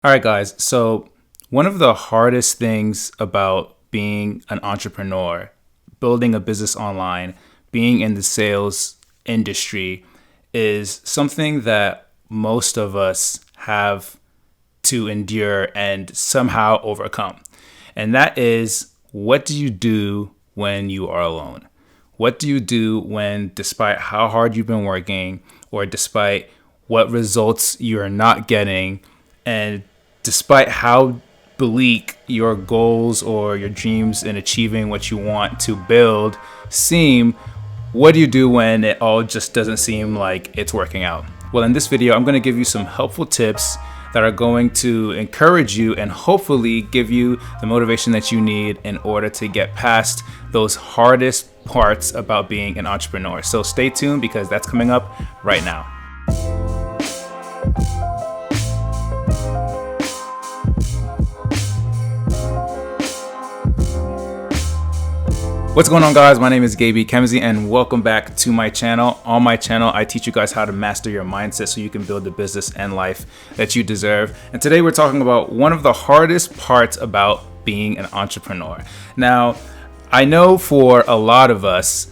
All right, guys. So, one of the hardest things about being an entrepreneur, building a business online, being in the sales industry is something that most of us have to endure and somehow overcome. And that is, what do you do when you are alone? What do you do when, despite how hard you've been working, or despite what results you're not getting, and despite how bleak your goals or your dreams in achieving what you want to build seem, what do you do when it all just doesn't seem like it's working out? Well, in this video, I'm going to give you some helpful tips that are going to encourage you and hopefully give you the motivation that you need in order to get past those hardest parts about being an entrepreneur. So stay tuned because that's coming up right now. What's going on, guys? My name is Gaby Kemsey and welcome back to my channel. On my channel, I teach you guys how to master your mindset so you can build the business and life that you deserve. And today we're talking about one of the hardest parts about being an entrepreneur. Now, I know for a lot of us,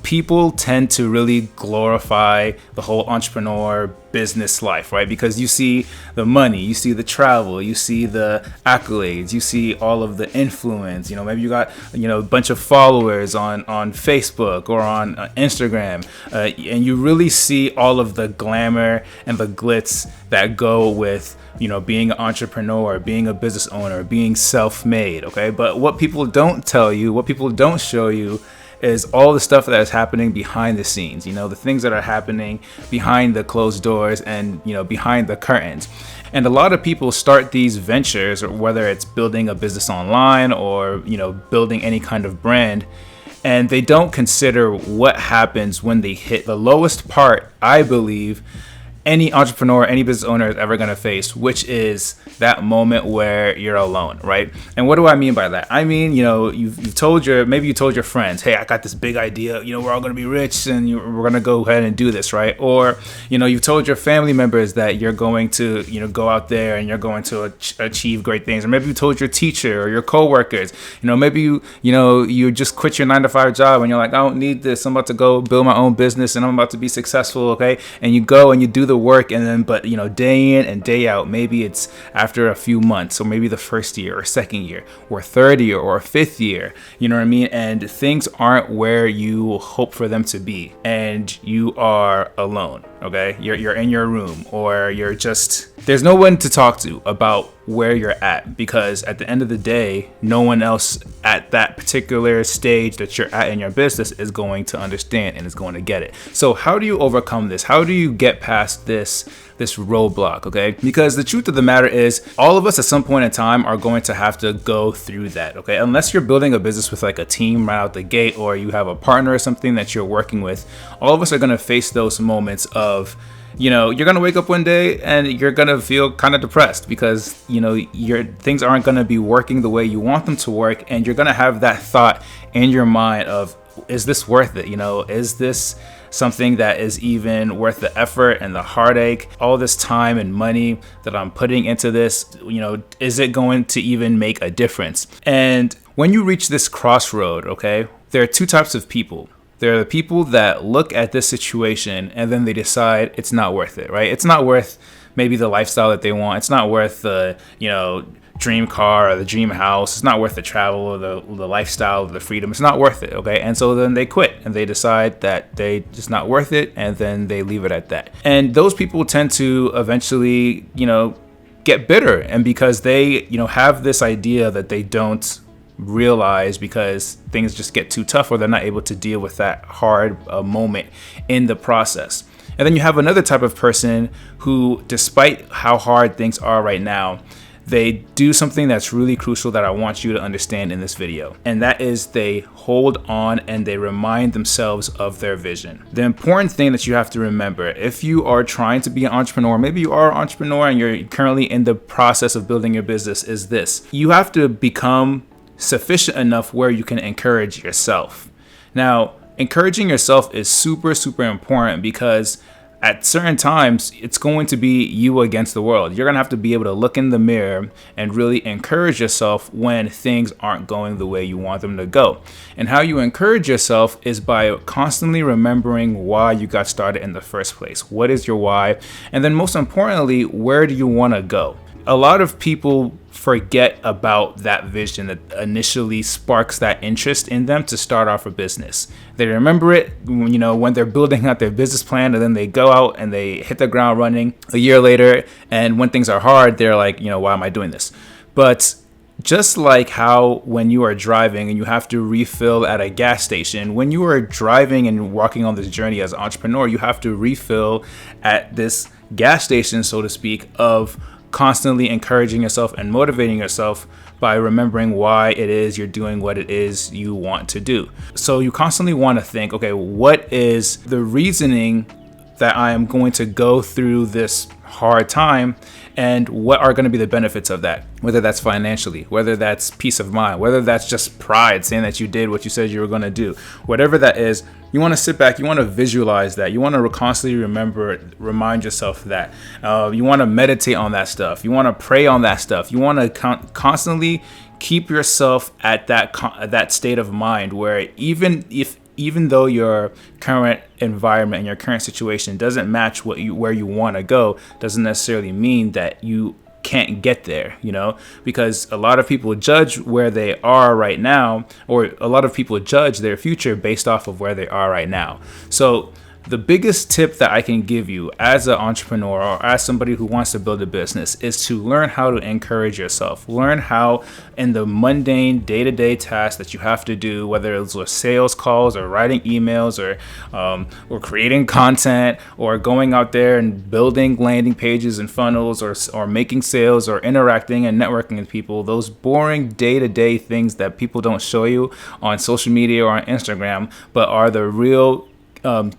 people tend to really glorify the whole entrepreneur business life, right? Because you see the money, you see the travel, you see the accolades, you see all of the influence. Maybe you got, a bunch of followers on Facebook or on Instagram, and you really see all of the glamour and the glitz that go with being an entrepreneur, being a business owner, being self-made, okay? But what people don't tell you, what people don't show you is all the stuff that is happening behind the scenes, the things that are happening behind the closed doors and, behind the curtains. And a lot of people start these ventures, or whether it's building a business online or, building any kind of brand, and they don't consider what happens when they hit the lowest part, I believe, any entrepreneur, any business owner is ever going to face, which is that moment where you're alone, right? And what do I mean by that? I mean, you've told maybe you told your friends, hey, I got this big idea, we're all going to be rich and we're going to go ahead and do this, right? Or, you've told your family members that you're going to, go out there and you're going to achieve great things. Or maybe you told your teacher or your coworkers, maybe you just quit your 9-to-5 job and you're like, I don't need this. I'm about to go build my own business and I'm about to be successful, okay? And you go and you do the work, and then day in and day out, maybe it's after a few months, or maybe the first year or second year or third year or fifth year, you know what I mean, and things aren't where you hope for them to be, and you are alone, okay? You're in your room, or there's no one to talk to about where you're at, because at the end of the day, no one else at that particular stage that you're at in your business is going to understand and is going to get it. So how do you overcome this? How do you get past this roadblock, okay? Because the truth of the matter is, all of us at some point in time are going to have to go through that, okay? Unless you're building a business with like a team right out the gate, or you have a partner or something that you're working with, all of us are going to face those moments of, you're going to wake up one day and you're going to feel kind of depressed because, your things aren't going to be working the way you want them to work. And you're going to have that thought in your mind of, is this worth it? Is this something that is even worth the effort and the heartache, all this time and money that I'm putting into this? Is it going to even make a difference? And when you reach this crossroad, okay, there are two types of people. There are the people that look at this situation and then they decide it's not worth it, right? It's not worth maybe the lifestyle that they want. It's not worth the, dream car or the dream house. It's not worth the travel or the lifestyle or the freedom. It's not worth it, okay? And so then they quit and they decide that they just not worth it, and then they leave it at that. And those people tend to eventually, get bitter, and because they, have this idea that they don't realize because things just get too tough, or they're not able to deal with that hard moment in the process. And then you have another type of person who, despite how hard things are right now, they do something that's really crucial that I want you to understand in this video. And that is, they hold on and they remind themselves of their vision. The important thing that you have to remember, if you are trying to be an entrepreneur, maybe you are an entrepreneur and you're currently in the process of building your business, is this: you have to become sufficient enough where you can encourage yourself. Now, encouraging yourself is super, super important, because at certain times, it's going to be you against the world. You're going to have to be able to look in the mirror and really encourage yourself when things aren't going the way you want them to go. And how you encourage yourself is by constantly remembering why you got started in the first place. What is your why? And then most importantly, where do you want to go? A lot of people forget about that vision that initially sparks that interest in them to start off a business. They remember it, when they're building out their business plan, and then they go out and they hit the ground running a year later. And when things are hard, they're like, why am I doing this? But just like how when you are driving and you have to refill at a gas station, when you are driving and walking on this journey as an entrepreneur, you have to refill at this gas station, so to speak, of constantly encouraging yourself and motivating yourself by remembering why it is you're doing what it is you want to do. So you constantly want to think, okay, what is the reasoning that I am going to go through this hard time, and what are going to be the benefits of that? Whether that's financially, whether that's peace of mind, whether that's just pride, saying that you did what you said you were going to do, whatever that is, you want to sit back, you want to visualize that, you want to constantly remind yourself that, you want to meditate on that stuff, you want to pray on that stuff, you want to constantly keep yourself at that state of mind where even though your current environment and your current situation doesn't match where you want to go, doesn't necessarily mean that you can't get there, because a lot of people judge where they are right now, or a lot of people judge their future based off of where they are right now. So the biggest tip that I can give you as an entrepreneur or as somebody who wants to build a business is to learn how to encourage yourself. Learn how in the mundane day-to-day tasks that you have to do, whether it's with sales calls or writing emails or creating content or going out there and building landing pages and funnels or making sales or interacting and networking with people, those boring day-to-day things that people don't show you on social media or on Instagram, but are the real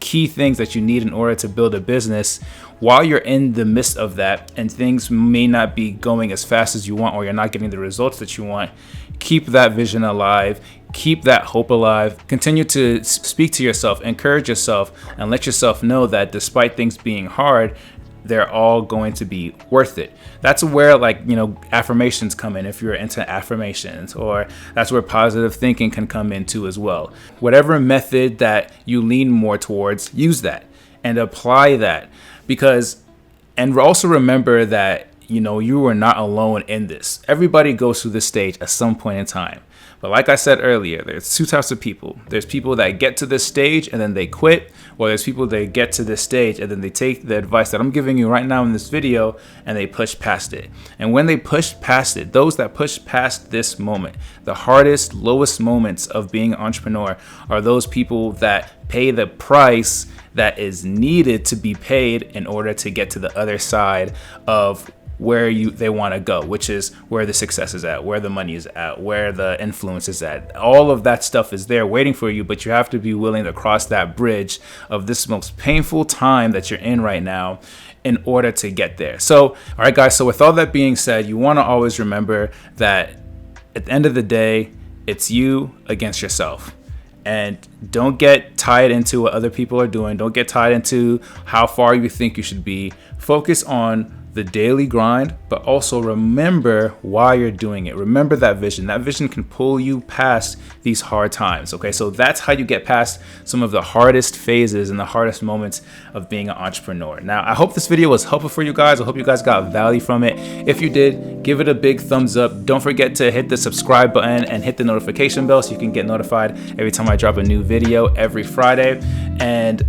key things that you need in order to build a business. While you're in the midst of that and things may not be going as fast as you want, or you're not getting the results that you want, keep that vision alive, keep that hope alive, continue to speak to yourself, encourage yourself, and let yourself know that despite things being hard, they're all going to be worth it. That's where affirmations come in, if you're into affirmations, or that's where positive thinking can come into as well. Whatever method that you lean more towards, use that and apply that, and also remember that you are not alone in this. Everybody goes through this stage at some point in time. But like I said earlier, there's two types of people. There's people that get to this stage and then they quit, or there's people that get to this stage and then they take the advice that I'm giving you right now in this video and they push past it. And when they push past it, those that push past this moment, the hardest, lowest moments of being an entrepreneur, are those people that pay the price that is needed to be paid in order to get to the other side of where they want to go, which is where the success is at, where the money is at, where the influence is at. All of that stuff is there waiting for you, but you have to be willing to cross that bridge of this most painful time that you're in right now in order to get there. So, all right, guys, so with all that being said, you want to always remember that at the end of the day, it's you against yourself. And don't get tied into what other people are doing. Don't get tied into how far you think you should be. Focus on the daily grind, but also remember why you're doing it. Remember that vision. That vision can pull you past these hard times. Okay, so that's how you get past some of the hardest phases and the hardest moments of being an entrepreneur. Now, I hope this video was helpful for you guys. I hope you guys got value from it. If you did, give it a big thumbs up. Don't forget to hit the subscribe button and hit the notification bell so you can get notified every time I drop a new video every Friday. And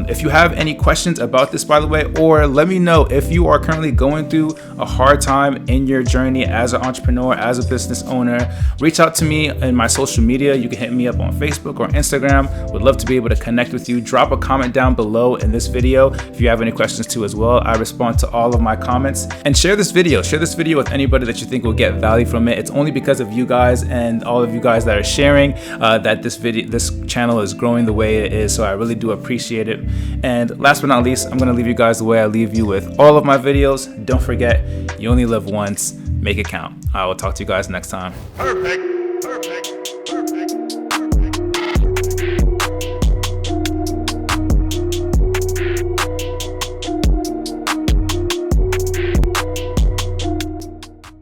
if you have any questions about this, by the way, or let me know if you are currently going through a hard time in your journey as an entrepreneur, as a business owner, reach out to me in my social media. You can hit me up on Facebook or Instagram. Would love to be able to connect with you. Drop a comment down below in this video if you have any questions too as well. I respond to all of my comments. And share this video with anybody that you think will get value from it. It's only because of you guys and all of you guys that are sharing that this channel is growing the way it is. So I really do appreciate it. And last but not least, I'm going to leave you guys the way I leave you with all of my videos. Don't forget, you only live once. Make it count. I will talk to you guys next time. Perfect.